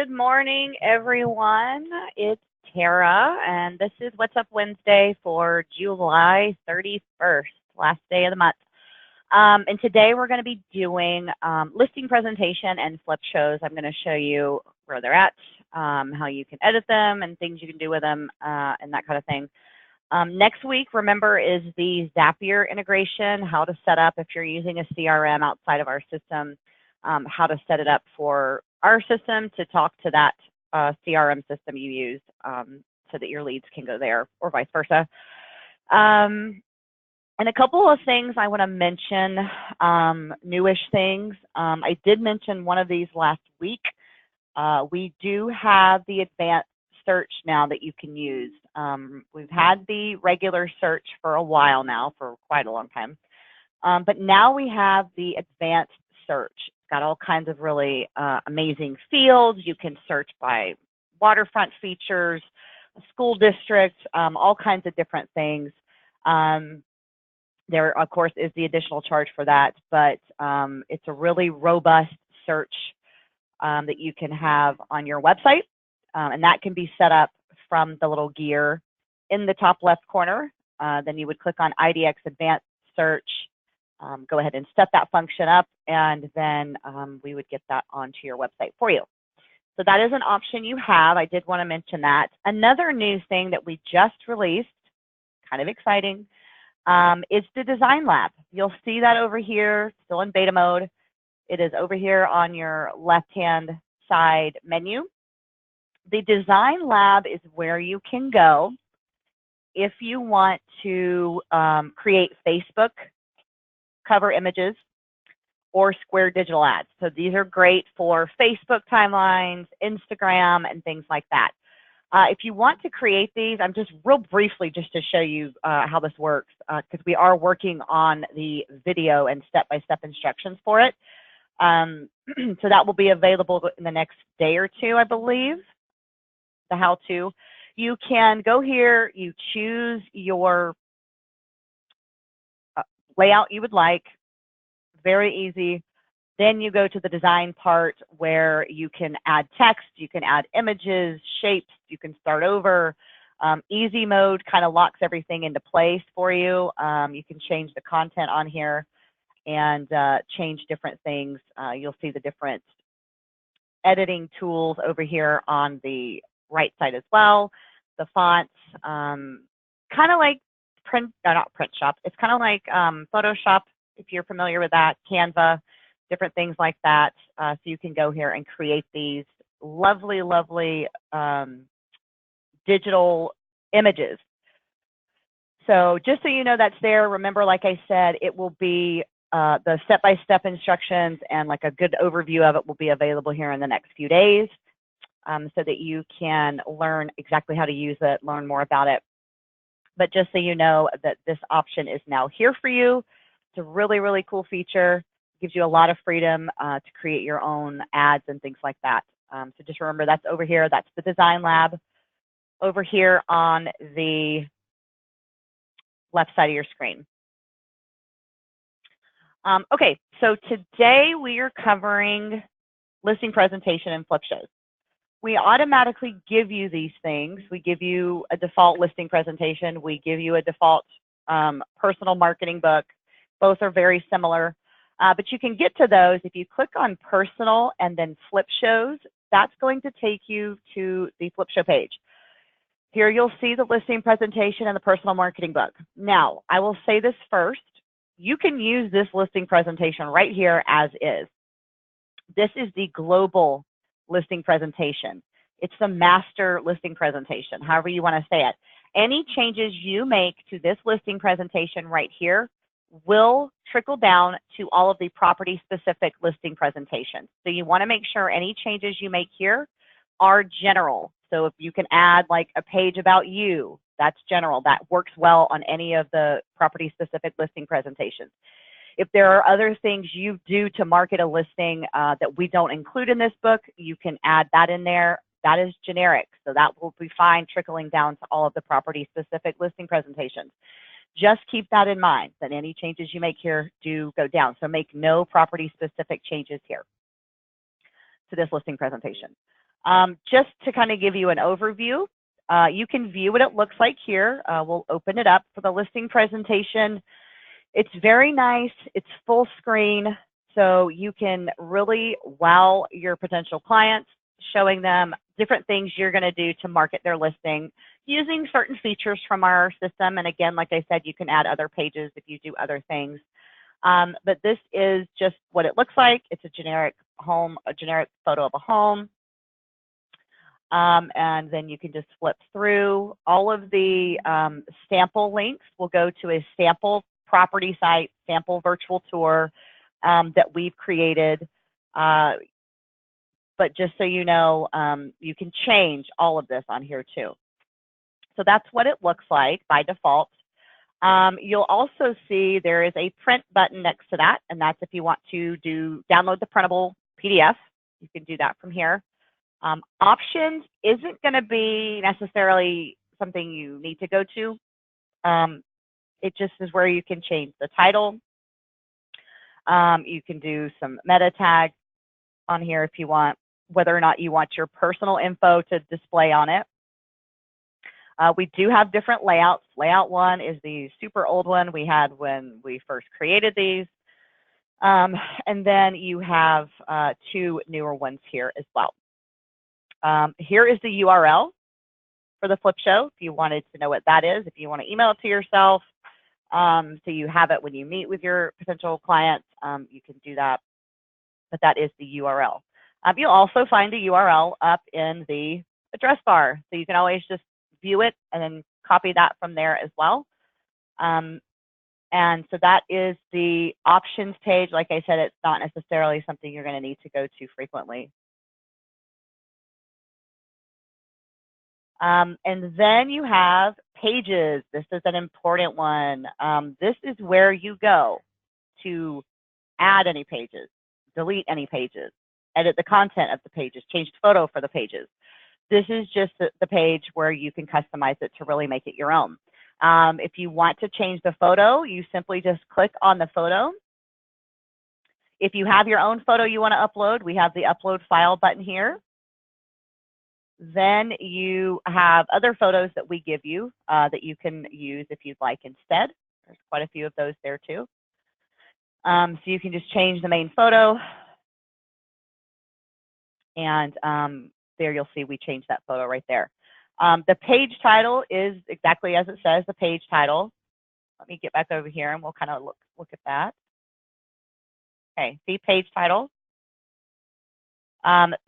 Good morning, everyone. It's Tara, and this is What's Up Wednesday for July 31st, last day of the month. And today we're going to be doing listing presentation and flip shows. I'm going to show you where they're at, how you can edit them, and things you can do with them, and that kind of thing. Next week, remember, is the Zapier integration, how to set up if you're using a CRM outside of our system, how to set it up for our system to talk to that CRM system you use so that your leads can go there or vice versa. And a couple of things I want to mention, newish things. I did mention one of these last week. We do have the advanced search now that you can use. We've had the regular search for a while now, for quite a long time. But now we have the advanced search. It's got all kinds of really amazing fields. You can search by waterfront features, school districts, all kinds of different things. There, of course, is the additional charge for that, but it's a really robust search that you can have on your website. And that can be set up from the little gear in the top left corner. Then you would click on IDX Advanced Search, go ahead and set that function up, and then we would get that onto your website for you. So that is an option you have. I did want to mention that. Another new thing that we just released, kind of exciting, is the Design Lab. You'll see that over here, still in beta mode. It is over here on your left-hand side menu. The Design Lab is where you can go if you want to create Facebook cover images or Square digital ads. So these are great for Facebook timelines, Instagram, and things like that. If you want to create these, I'm just real briefly just to show you how this works, because we are working on the video and step-by-step instructions for it. So that will be available in the next day or two, I believe, the how-to. You can go here, you choose your layout you would like, very easy. Then you go to the design part where you can add text, you can add images, shapes, you can start over. Easy mode kind of locks everything into place for you. You can change the content on here and change different things. You'll see the different editing tools over here on the right side as well. The fonts, kind of like not print shop. It's kind of like Photoshop, if you're familiar with that, Canva, different things like that. So you can go here and create these lovely, lovely digital images. So just so you know that's there, remember, like I said, it will be the step-by-step instructions and like a good overview of it will be available here in the next few days, so that you can learn exactly how to use it, learn more about it. But just so you know that this option is now here for you. It's a really, really cool feature. It gives you a lot of freedom to create your own ads and things like that. So just remember that's over here. That's the Design Lab over here on the left side of your screen. Okay, so today we are covering listing presentation and flip shows. We automatically give you these things. We give you a default listing presentation. We give you a default personal marketing book. Both are very similar, but you can get to those if you click on personal and then flip shows. That's going to take you to the flip show page. Here you'll see the listing presentation and the personal marketing book. Now, I will say this first. You can use this listing presentation right here as is. This is the global listing presentation. It's the master listing presentation, however you want to say it. Any changes you make to this listing presentation right here will trickle down to all of the property-specific listing presentations. So you want to make sure any changes you make here are general. So if you can add like a page about you, that's general. That works well on any of the property-specific listing presentations. If there are other things you do to market a listing that we don't include in this book, you can add that in there. That is generic, so that will be fine trickling down to all of the property-specific listing presentations. Just keep that in mind, that any changes you make here do go down. So make no property-specific changes here to this listing presentation. Just to kind of give you an overview, you can view what it looks like here. We'll open it up for the listing presentation. It's very nice. It's full screen, so you can really wow your potential clients, showing them different things you're going to do to market their listing using certain features from our system. And again, like I said, you can add other pages if you do other things. But this is just what it looks like. It's a generic home, a generic photo of a home. And then you can just flip through. All of the sample links will go to a sample property site, sample virtual tour that we've created. But just so you know, you can change all of this on here too. So that's what it looks like by default. You'll also see there is a print button next to that, and that's if you want to download the printable PDF. You can do that from here. Options isn't going to be necessarily something you need to go to. It just is where you can change the title. You can do some meta tags on here if you want, whether or not you want your personal info to display on it. We do have different layouts. Layout 1 is the super old one we had when we first created these. And then you have 2 newer ones here as well. Here is the URL for the flip show if you wanted to know what that is, if you want to email it to yourself, so you have it when you meet with your potential clients, you can do that, but that is the URL. You'll also find the URL up in the address bar, so you can always just view it and then copy that from there as well. And so that is the options page. Like I said, it's not necessarily something you're going to need to go to frequently. And then you have pages. This is an important one. This is where you go to add any pages, delete any pages, edit the content of the pages, change the photo for the pages. This is just the page where you can customize it to really make it your own. If you want to change the photo, you simply just click on the photo. If you have your own photo you want to upload, we have the upload file button here. Then you have other photos that we give you that you can use if you'd like instead. There's quite a few of those there too. So you can just change the main photo. And there you'll see we changed that photo right there. The page title is exactly as it says, the page title. Let me get back over here and we'll kind of look at that. Okay, see page title.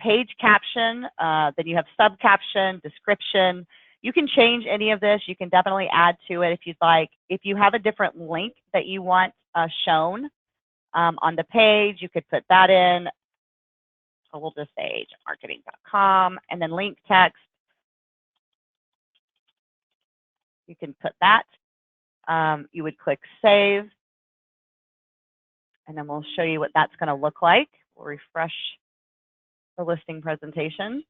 Page caption, then you have sub caption, description. You can change any of this. You can definitely add to it if you'd like. If you have a different link that you want shown on the page, you could put that in. So we'll just say marketing.com and then link text. You can put that. You would click save. And then we'll show you what that's going to look like. We'll refresh the listing presentation.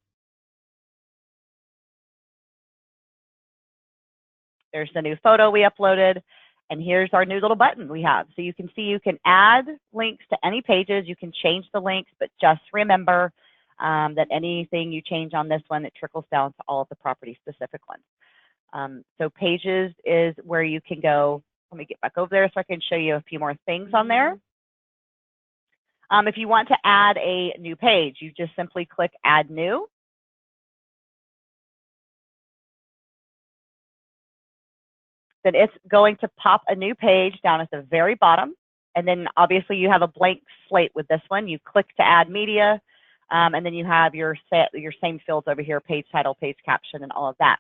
There's the new photo we uploaded, and here's our new little button we have. So you can see you can add links to any pages, you can change the links, but just remember that anything you change on this one, it trickles down to all of the property specific ones. So pages is where you can go. Let me get back over there so I can show you a few more things on there. If you want to add a new page, you just simply click Add New. Then it's going to pop a new page down at the very bottom. And then obviously you have a blank slate with this one. You click to add media, and then you have your same fields over here, page title, page caption, and all of that.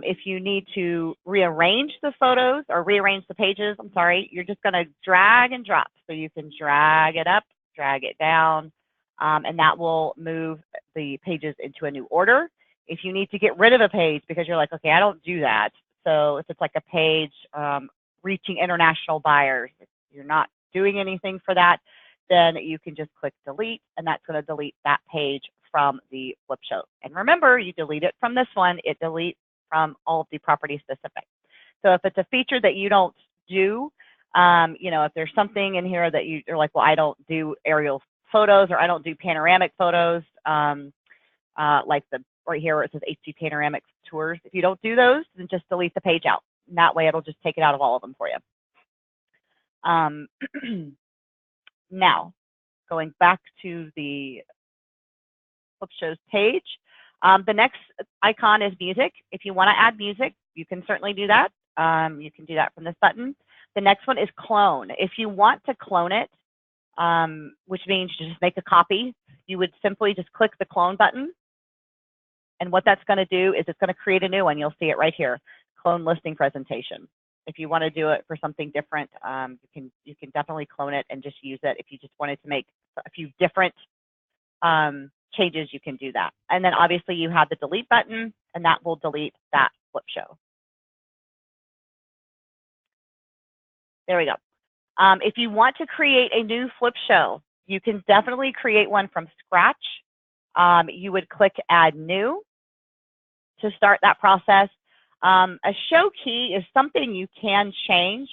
If you need to rearrange the photos or rearrange the pages, I'm sorry, you're just going to drag and drop. So you can drag it up, drag it down, and that will move the pages into a new order. If you need to get rid of a page because you're like, okay, I don't do that. So if it's like a page reaching international buyers, if you're not doing anything for that, then you can just click delete, and that's going to delete that page from the flip show. And remember, you delete it from this one, it deletes from all of the property specific. So if it's a feature that you don't do, you know, if there's something in here that you're like, well, I don't do aerial photos or I don't do panoramic photos, like the right here where it says HD Panoramic Tours. If you don't do those, then just delete the page out. And that way it'll just take it out of all of them for you. Now, going back to the Flip Shows page, the next icon is music. If you want to add music, you can certainly do that. You can do that from this button. The next one is clone. If you want to clone it, which means you just make a copy, you would simply just click the clone button. And what that's going to do is it's going to create a new one. You'll see it right here, clone listing presentation. If you want to do it for something different, you can definitely clone it and just use it. If you just wanted to make a few different changes, you can do that. And then obviously you have the delete button, and that will delete that flip show. There we go. If you want to create a new flip show, you can definitely create one from scratch. You would click Add New to start that process. A show key is something you can change.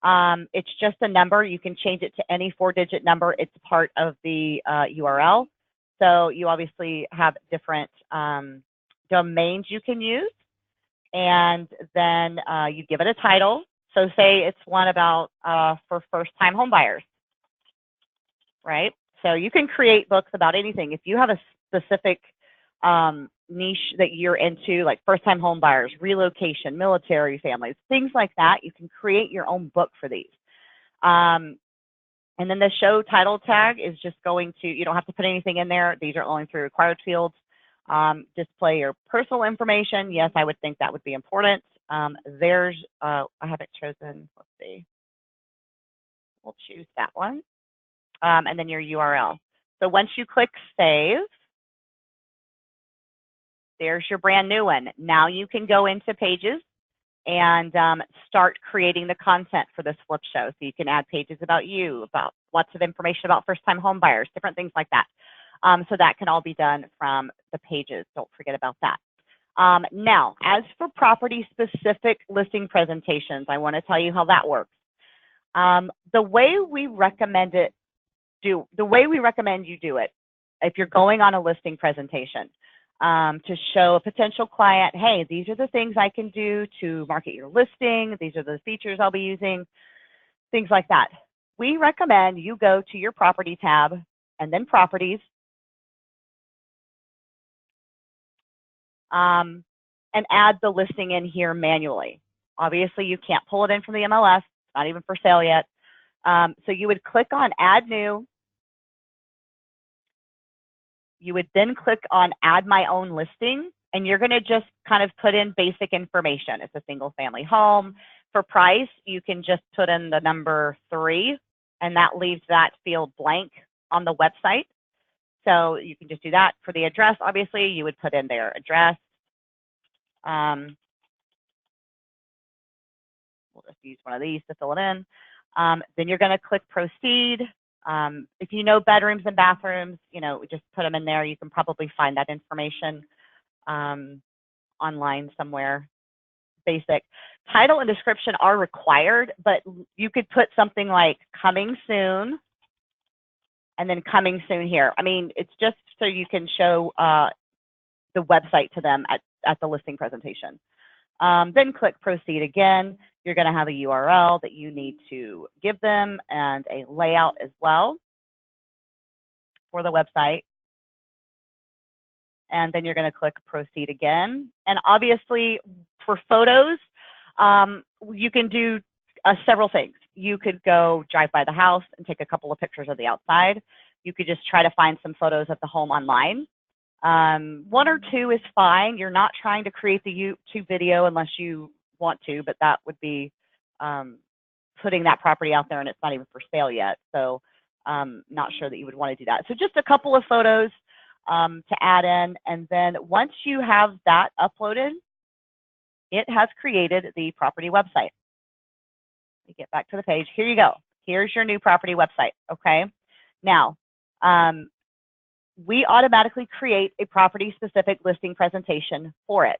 It's just a number. You can change it to any 4-digit number. It's part of the URL. So you obviously have different domains you can use. And then you give it a title. So say it's one about for first-time homebuyers, right? So you can create books about anything. If you have a specific niche that you're into, like first-time homebuyers, relocation, military families, things like that, you can create your own book for these. And then the show title tag is just going to, you don't have to put anything in there. These are only 3 required fields. Display your personal information. Yes, I would think that would be important. I haven't chosen, let's see. We'll choose that one. And then your URL. So once you click save, there's your brand new one. Now you can go into Pages and start creating the content for this flip show. So you can add pages about you, about lots of information about first-time home buyers, different things like that. So that can all be done from the Pages. Don't forget about that. Now, as for property-specific listing presentations, I want to tell you how that works. The way we recommend you do it, if you're going on a listing presentation, to show a potential client, hey, these are the things I can do to market your listing. These are the features I'll be using, things like that. We recommend you go to your property tab and then properties. And add the listing in here manually. Obviously, you can't pull it in from the MLS. It's not even for sale yet. So you would click on Add New. You would then click on Add My Own Listing, and you're going to just kind of put in basic information. It's a single family home. For price, you can just put in the number 3, and that leaves that field blank on the website. So you can just do that. For the address, obviously, you would put in their address. We'll just use one of these to fill it in. Then you're going to click Proceed. If you know bedrooms and bathrooms, just put them in there. You can probably find that information online somewhere. Basic. Title and description are required, but you could put something like coming soon and then coming soon here. I mean, it's just so you can show the website to them at the listing presentation. Then click Proceed again. You're going to have a URL that you need to give them and a layout as well for the website. And then you're going to click Proceed again. And obviously, for photos, you can do several things. You could go drive by the house and take a couple of pictures of the outside. You could just try to find some photos of the home online. 1 or 2 is fine. You're not trying to create the YouTube video unless you want to, but that would be putting that property out there and it's not even for sale yet. So not sure that you would want to do that. So just a couple of photos to add in. And then once you have that uploaded, it has created the property website. Let me get back to the page. Here you go. Here's your new property website. Okay. Now, we automatically create a property-specific listing presentation for it.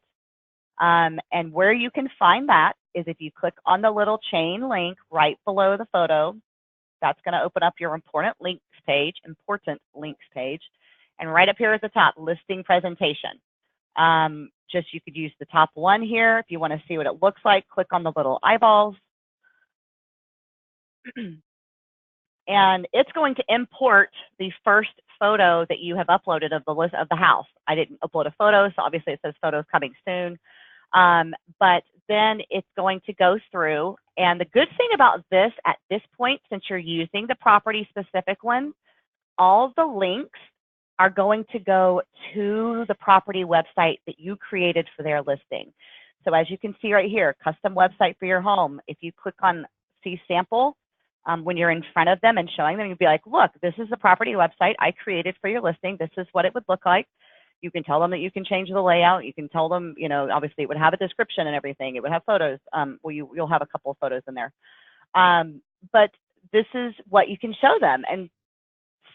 And where you can find that is if you click on the little chain link right below the photo. That's going to open up your important links page. And right up here at the top, listing presentation. Just you could use the top one here. If you want to see what it looks like, click on the little eyeballs. And it's going to import the first photo that you have uploaded of the list of the house. I didn't upload a photo, so obviously it says photos coming soon. But then it's going to go through. And the good thing about this at this point, since you're using the property specific one, all of the links are going to go to the property website that you created for their listing. So as you can see right here, custom website for your home. If you click on see sample, when you're in front of them and showing them, you'd be like, look, this is the property website I created for your listing. This is what it would look like. You can tell them that you can change the layout. You can tell them, you know, obviously it would have a description and everything. It would have photos. Well, you'll have a couple of photos in there. But this is what you can show them. And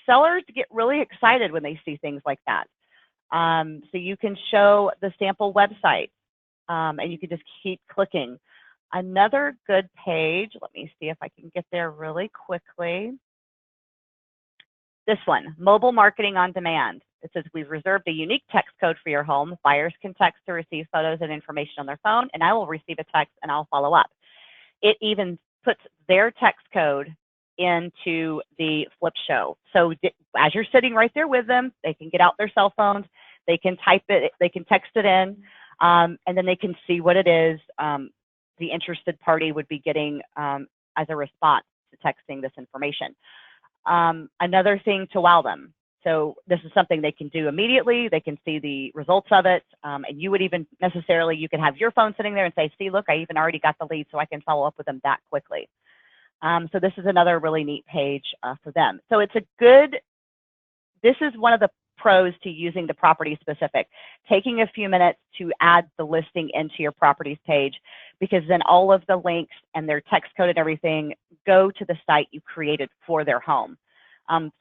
sellers get really excited when they see things like that. So you can show the sample website, and you can just keep clicking. Another good page, let me see if I can get there really quickly. This one, mobile marketing on demand. It says we've reserved a unique text code for your home. Buyers can text to receive photos and information on their phone, and I will receive a text and I'll follow up. It even puts their text code into the flip show. So as you're sitting right there with them, they can get out their cell phones, they can type it, they can text it in, and then they can see what it is the interested party would be getting as a response to texting this information. Another thing to wow them. So this is something they can do immediately. They can see the results of it. And you would even necessarily, you could have your phone sitting there and say, see, look, I even already got the lead, so I can follow up with them that quickly. So this is another really neat page for them. So it's a good, this is one of the pros to using the property specific, taking a few minutes to add the listing into your properties page, because then all of the links and their text code and everything go to the site you created for their home.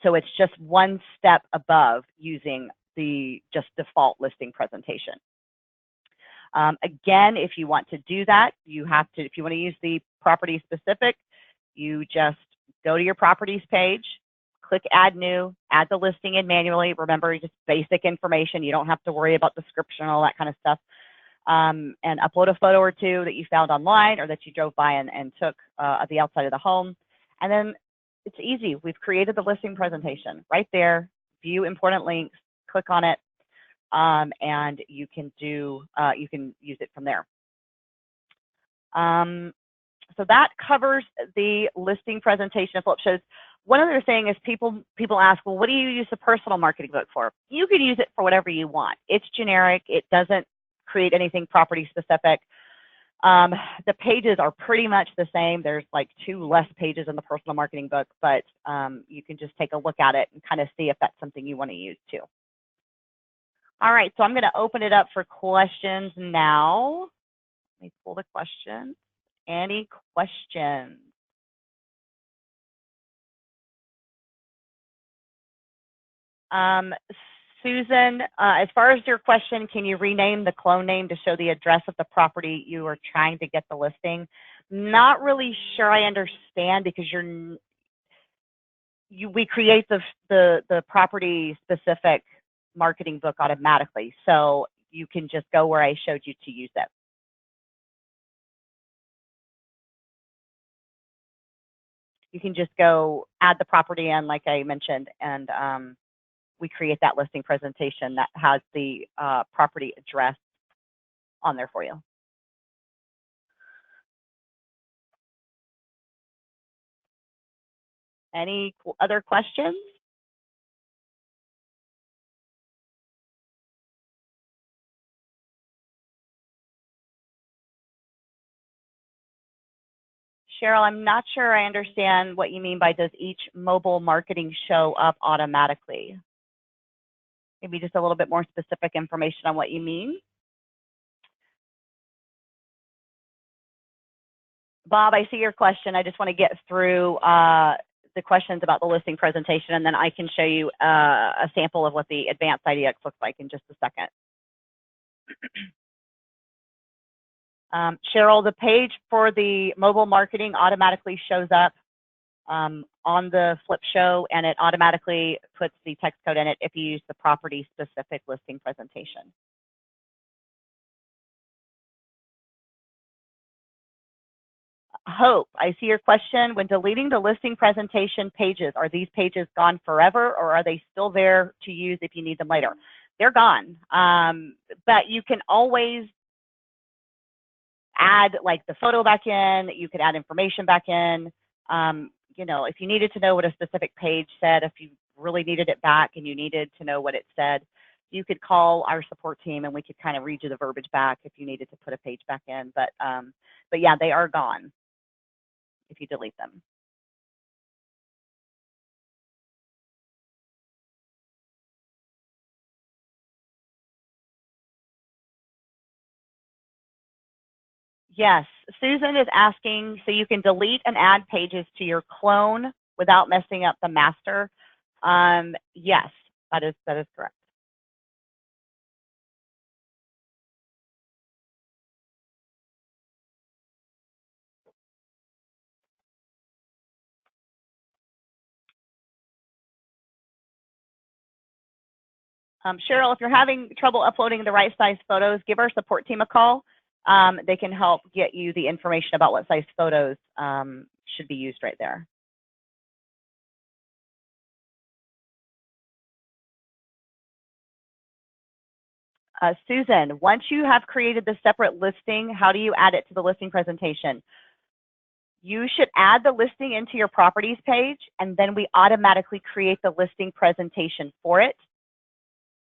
So it's just one step above using the just default listing presentation. Again, if you want to do that, you have to, if you want to use the property specific, you just go to your properties page, click add new, add the listing in manually. Remember, just basic information. You don't have to worry about description, all that kind of stuff. And upload a photo or two that you found online or that you drove by and took of the outside of the home. And then it's easy. We've created the listing presentation right there. View important links, click on it, and you can do, you can use it from there. So that covers the listing presentation of flip shows. One other thing is people ask, well, what do you use the personal marketing book for? You can use it for whatever you want. It's generic. It doesn't create anything property specific. The pages are pretty much the same. There's like 2 less pages in the personal marketing book, but you can just take a look at it and kind of see if that's something you want to use too. All right, so I'm going to open it up for questions now. Let me pull the question. Any questions? Susan, as far as your question, can you rename the clone name to show the address of the property you are trying to get the listing? Not really sure I understand, because we create the property specific marketing book automatically, so you can just go where I showed you to use it. You can just go add the property in, like I mentioned, and we create that listing presentation that has the property address on there for you. Any other questions? Cheryl, I'm not sure I understand what you mean by does each mobile marketing show up automatically? Maybe just a little bit more specific information on what you mean. Bob, I see your question. I just want to get through the questions about the listing presentation, and then I can show you a sample of what the advanced IDX looks like in just a second. Cheryl, the page for the mobile marketing automatically shows up on the flip show, and it automatically puts the text code in it if you use the property specific listing presentation. Hope, I see your question. When deleting the listing presentation pages, are these pages gone forever, or are they still there to use if you need them later? They're gone, but you can always add like the photo back in. You could add information back in. You know, if you needed to know what a specific page said, if you really needed it back and you needed to know what it said, you could call our support team and we could kind of read you the verbiage back if you needed to put a page back in. But yeah, they are gone if you delete them. Yes, Susan is asking, so you can delete and add pages to your clone without messing up the master. Yes, that is correct. Cheryl, if you're having trouble uploading the right size photos, give our support team a call. They can help get you the information about what size photos should be used right there. Susan, once you have created the separate listing, how do you add it to the listing presentation? You should add the listing into your properties page, and then we automatically create the listing presentation for it.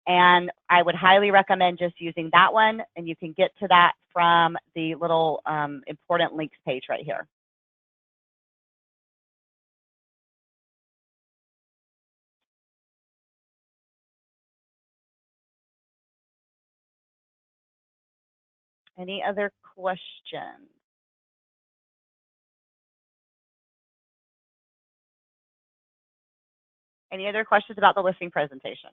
And I would highly recommend just using that one, and you can get to that from the little important links page right here. Any other questions? Any other questions about the listing presentation?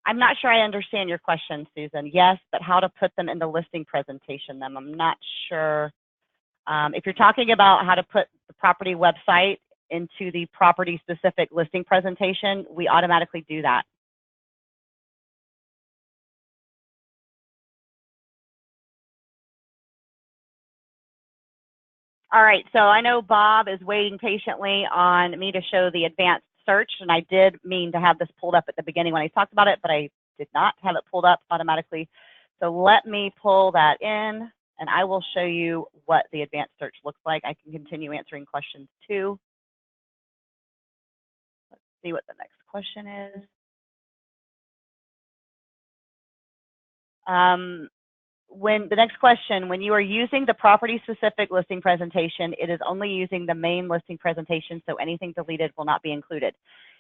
I'm not sure I understand your question, Susan. Yes, but how to put them in the listing presentation, then I'm not sure. If you're talking about how to put the property website into the property specific listing presentation, we automatically do that. All right, so I know Bob is waiting patiently on me to show the advanced search, and I did mean to have this pulled up at the beginning when I talked about it, but I did not have it pulled up automatically. So let me pull that in, and I will show you what the advanced search looks like. I can continue answering questions too. Let's see what the next question is. When the next question, when you are using the property specific listing presentation, it is only using the main listing presentation, so anything deleted will not be included.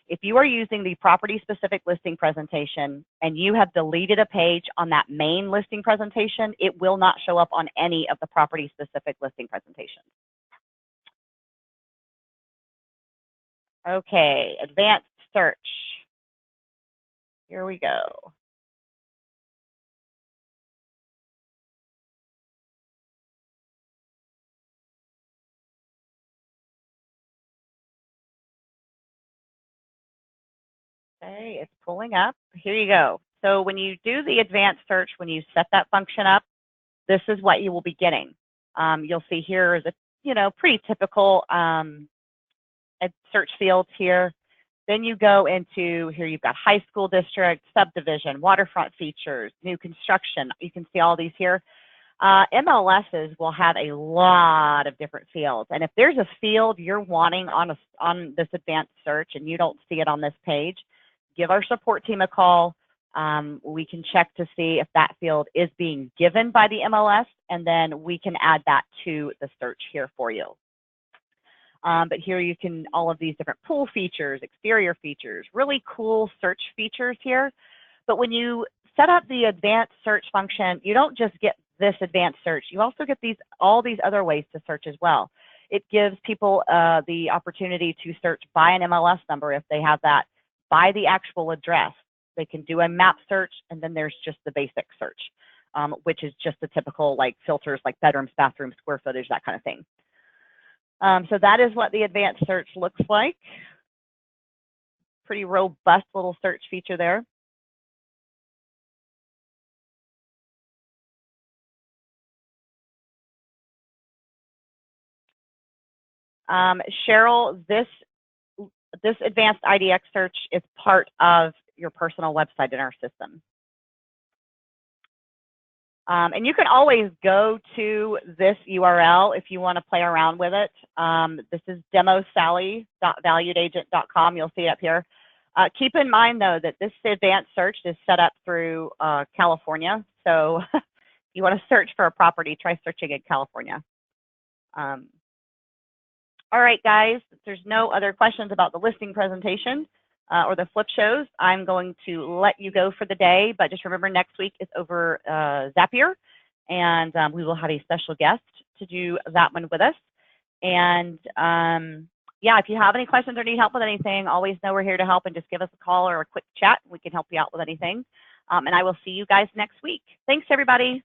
If you are using the property specific listing presentation and you have deleted a page on that main listing presentation, it will not show up on any of the property specific listing presentations. Okay, advanced search. Here we go. Okay, it's pulling up. Here you go. So when you do the advanced search, when you set that function up, this is what you will be getting. You'll see here is a pretty typical search fields here. Then you go into here, you've got high school district, subdivision, waterfront features, new construction. You can see all these here. MLSs will have a lot of different fields. And if there's a field you're wanting on this advanced search and you don't see it on this page, give our support team a call. We can check to see if that field is being given by the MLS, and then we can add that to the search here for you. But here you can, all of these different pool features, exterior features, really cool search features here. But when you set up the advanced search function, you don't just get this advanced search. You also get all these other ways to search as well. It gives people the opportunity to search by an MLS number if they have that, by the actual address. They can do a map search, and then there's just the basic search, which is just the typical like filters like bedrooms, bathrooms, square footage, that kind of thing. So that is what the advanced search looks like. Pretty robust little search feature there. Cheryl, this advanced IDX search is part of your personal website in our system. And you can always go to this URL if you want to play around with it. This is demosally.valuedagent.com. You'll see it up here. Keep in mind, though, that this advanced search is set up through California. So if you want to search for a property, try searching in California. All right, guys, if there's no other questions about the listing presentation or the flip shows, I'm going to let you go for the day. But just remember, next week is over Zapier, and we will have a special guest to do that one with us. And yeah, if you have any questions or need help with anything, always know we're here to help, and just give us a call or a quick chat. We can help you out with anything. And I will see you guys next week. Thanks, everybody.